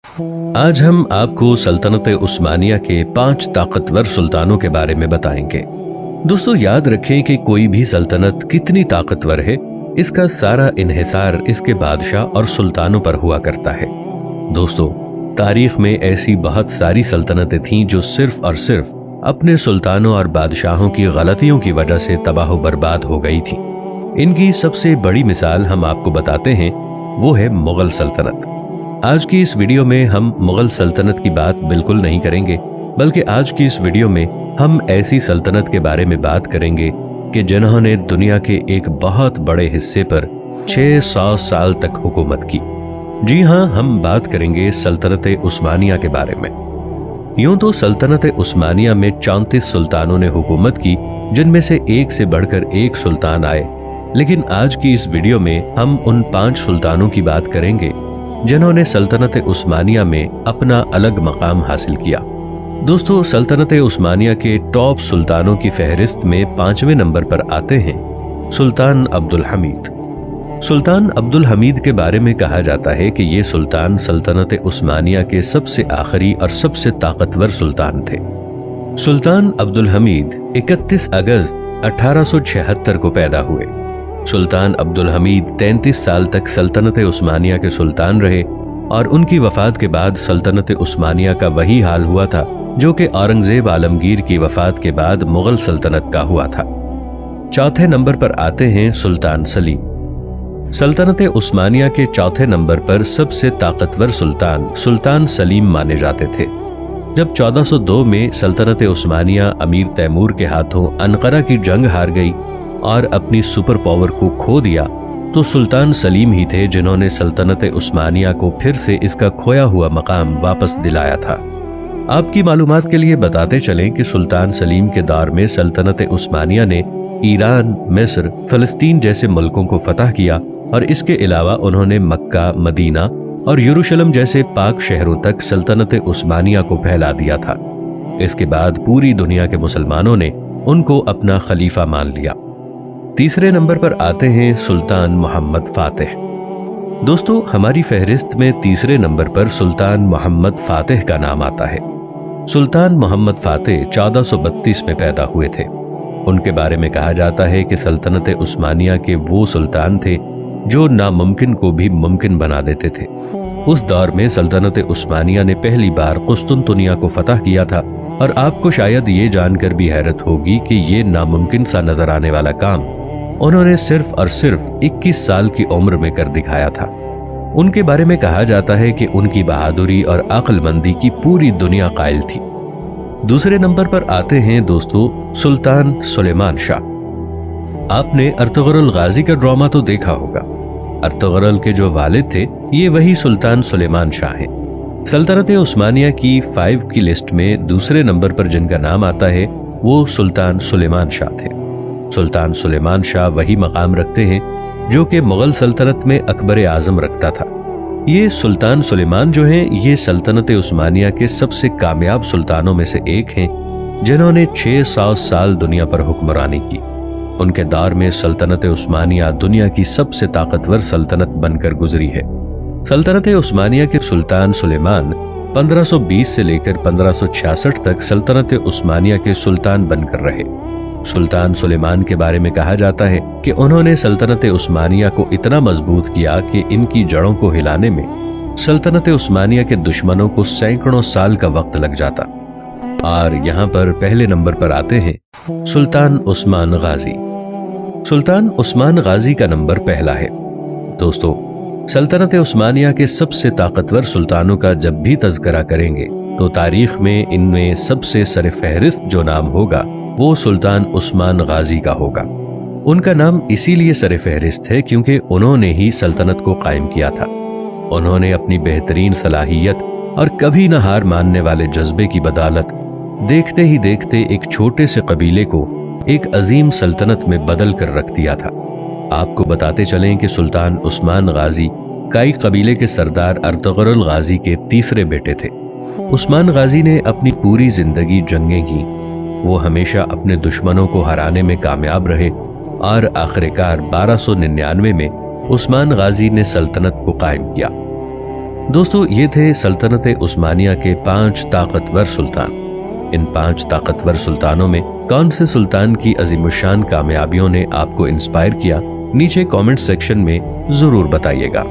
आज हम आपको सल्तनत उस्मानिया के 5 ताकतवर सुल्तानों के बारे में बताएंगे। दोस्तों याद रखें कि कोई भी सल्तनत कितनी ताकतवर है, इसका सारा इन्हिसार इसके बादशाह और सुल्तानों पर हुआ करता है। दोस्तों तारीख में ऐसी बहुत सारी सल्तनतें थीं जो सिर्फ और सिर्फ अपने सुल्तानों और बादशाहों की गलतियों की वजह से तबाह बर्बाद हो गई थी। इनकी सबसे बड़ी मिसाल हम आपको बताते हैं, वो है मुगल सल्तनत। आज की इस वीडियो में हम मुगल सल्तनत की बात बिल्कुल नहीं करेंगे, बल्कि आज की इस वीडियो में हम ऐसी सल्तनत के बारे में बात करेंगे कि जिन्होंने दुनिया के एक बहुत बड़े हिस्से पर 600 साल तक हुकूमत की। जी हाँ, हम बात करेंगे सल्तनत उस्मानिया के बारे में। यूं तो सल्तनत उस्मानिया में 34 सुल्तानों ने हुकूमत की, जिनमें से एक से बढ़कर एक सुल्तान आए, लेकिन आज की इस वीडियो में हम उन 5 सुल्तानों की बात करेंगे जिन्होंने सल्तनत उस्मानिया में अपना अलग मकाम हासिल किया। दोस्तों सल्तनत उस्मानिया के टॉप सुल्तानों की फहरिस्त में 5वें नंबर पर आते हैं सुल्तान अब्दुल हमीद। सुल्तान अब्दुल हमीद के बारे में कहा जाता है कि ये सुल्तान सल्तनत उस्मानिया के सबसे आखिरी और सबसे ताकतवर सुल्तान थे। सुल्तान अब्दुल हमीद 31 अगस्त 1876 को पैदा हुए। सुल्तान अब्दुल हमीद 33 साल तक सल्तनत उस्मानिया के सुल्तान रहे और उनकी वफात के बाद सल्तनत उस्मानिया का वही हाल हुआ था जो कि औरंगजेब आलमगीर की वफात के बाद मुगल सल्तनत का हुआ था। चौथे नंबर पर आते हैं सुल्तान सलीम। सल्तनत उस्मानिया के चौथे नंबर पर सबसे ताकतवर सुल्तान सुल्तान सलीम माने जाते थे। जब 1402 में सल्तनत उस्मानिया अमीर तैमूर के हाथों अनकरा की जंग हार गई और अपनी सुपर पावर को खो दिया, तो सुल्तान सलीम ही थे जिन्होंने सल्तनत उस्मानिया को फिर से इसका खोया हुआ मकाम वापस दिलाया था। आपकी मालूमात के लिए बताते चलें कि सुल्तान सलीम के दौर में सल्तनत उस्मानिया ने ईरान, मिस्र, फलस्तीन जैसे मुल्कों को फतह किया और इसके अलावा उन्होंने मक्का, मदीना और यरूशलेम जैसे पाक शहरों तक सल्तनत उस्मानिया को फैला दिया था। इसके बाद पूरी दुनिया के मुसलमानों ने उनको अपना खलीफा मान लिया। तीसरे नंबर पर आते हैं सुल्तान मोहम्मद फातिह। दोस्तों हमारी फहरिस्त में तीसरे नंबर पर सुल्तान मोहम्मद फातिह का नाम आता है। सुल्तान मोहम्मद फातिह 1432 में पैदा हुए थे। उनके बारे में कहा जाता है कि सल्तनत उस्मानिया के वो सुल्तान थे जो नामुमकिन को भी मुमकिन बना देते थे। उस दौर में सल्तनत उस्मानिया ने पहली बार कुस्तुनतुनिया को फतह किया था और आपको शायद ये जानकर भी हैरत होगी कि ये नामुमकिन सा नजर आने वाला काम उन्होंने सिर्फ और सिर्फ 21 साल की उम्र में कर दिखाया था। उनके बारे में कहा जाता है कि उनकी बहादुरी और अक्लमंदी की पूरी दुनिया कायल थी। दूसरे नंबर पर आते हैं दोस्तों सुल्तान सुलेमान शाह। आपने अर्तुगरुल गाजी का ड्रामा तो देखा होगा। अर्तुगरुल के जो वालिद थे ये वही सुल्तान सुलेमान शाह हैं। सल्तनत उस्मानिया की 5 की लिस्ट में दूसरे नंबर पर जिनका नाम आता है वो सुल्तान सुलेमान शाह थे। सुल्तान सुलेमान शाह वही मकाम रखते हैं जो कि मुगल सल्तनत में अकबर आजम रखता था। ये सुल्तान सुलेमान जो हैं ये सल्तनत उस्मानिया के सबसे कामयाब सुल्तानों में से एक हैं जिन्होंने 600 साल दुनिया पर हुक्मरानी की। उनके दौर में सल्तनत उस्मानिया दुनिया की सबसे ताकतवर सल्तनत बनकर गुजरी है। सल्तनत उस्मानिया के सुल्तान सुलेमान 1520 से लेकर 1566 तक सल्तनत उस्मानिया के सुल्तान बनकर रहे। सुल्तान सुलेमान के बारे में कहा जाता है कि उन्होंने सल्तनत उस्मानिया को इतना मजबूत किया कि इनकी जड़ों को हिलाने में सल्तनत उस्मानिया के दुश्मनों को सैकड़ों साल का वक्त लग जाता। और यहाँ पर पहले नंबर पर आते हैं सुल्तान उस्मान गाजी। सुल्तान उस्मान गाजी का नंबर पहला है। दोस्तों सल्तनत उस्मानिया के सबसे ताकतवर सुल्तानों का जब भी तज़किरा करेंगे तो तारीख में इनमें सबसे सर फहरिस्त जो नाम होगा वो सुल्तान उस्मान गाजी का होगा। उनका नाम इसीलिए सर फहरिस्त है क्योंकि उन्होंने ही सल्तनत को कायम किया था। उन्होंने अपनी बेहतरीन सलाहियत और कभी न हार मानने वाले जज्बे की बदौलत देखते ही देखते एक छोटे से कबीले को एक अजीम सल्तनत में बदल कर रख दिया था। आपको बताते चलें कि सुल्तान उस्मान गाजी काई कबीले के सरदार अर्तुगरुल गाजी के तीसरे बेटे थे। उस्मान गाजी ने अपनी पूरी जिंदगी जंगें की। वो हमेशा अपने दुश्मनों को हराने में कामयाब रहे और आखिरकार 1299 में उस्मान गाजी ने सल्तनत को कायम किया। दोस्तों ये थे सल्तनत उस्मानिया के 5 ताकतवर सुल्तान। इन 5 ताकतवर सुल्तानों में कौन से सुल्तान की अजीमुशान कामयाबियों ने आपको इंस्पायर किया, नीचे कमेंट सेक्शन में जरूर बताइएगा।